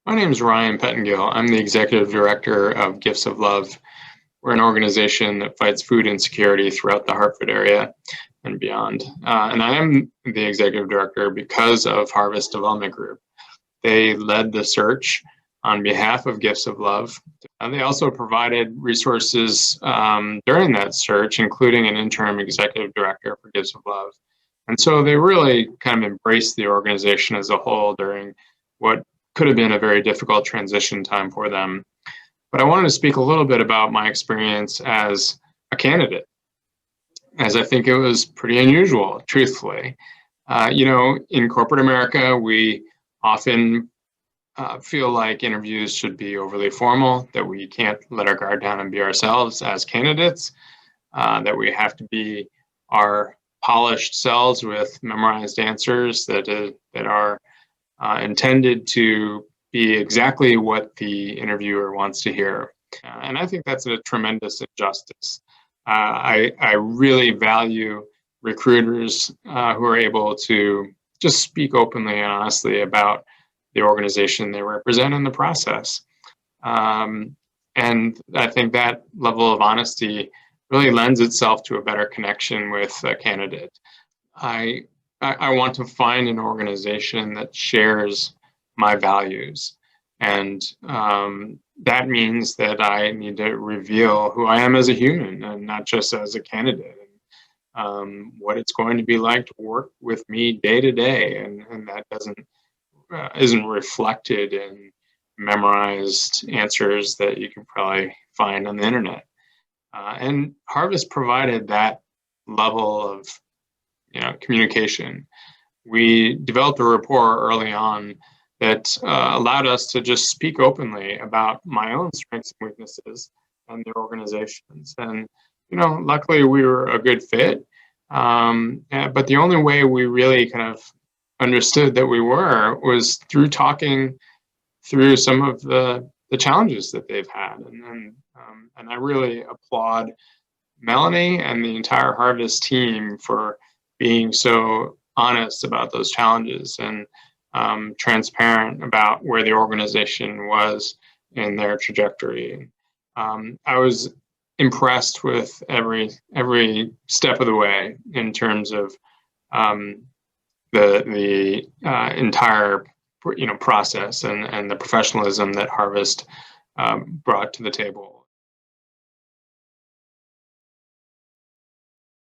My name is Ryan Pettengill. I'm the Executive Director of Gifts of Love. We're an organization that fights food insecurity throughout the Hartford area and beyond. And I am the Executive Director because of Harvest Development Group. They led the search on behalf of Gifts of Love. And they also provided resources during that search, including an interim executive director for Gifts of Love. And so they really kind of embraced the organization as a whole during what could have been a very difficult transition time for them. But I wanted to speak a little bit about my experience as a candidate, as I think it was pretty unusual, truthfully. In corporate America, we often feel like interviews should be overly formal, that we can't let our guard down and be ourselves as candidates, that we have to be our polished selves with memorized answers that are intended to be exactly what the interviewer wants to hear. And I think that's a tremendous injustice. I really value recruiters who are able to just speak openly and honestly about the organization they represent in the process. And I think that level of honesty really lends itself to a better connection with a candidate. I want to find an organization that shares my values. And that means that I need to reveal who I am as a human and not just as a candidate. What it's going to be like to work with me day to day. And that isn't reflected in memorized answers that you can probably find on the internet. And Harvest provided that level of communication. We developed a rapport early on that allowed us to just speak openly about my own strengths and weaknesses and the organizations. And, luckily we were a good fit. But the only way we really kind of understood that we were was through talking through some of the challenges that they've had. And I really applaud Melanie and the entire Harvest team for being so honest about those challenges and transparent about where the organization was in their trajectory. I was impressed with every step of the way in terms of the entire process and the professionalism that Harvest brought to the table.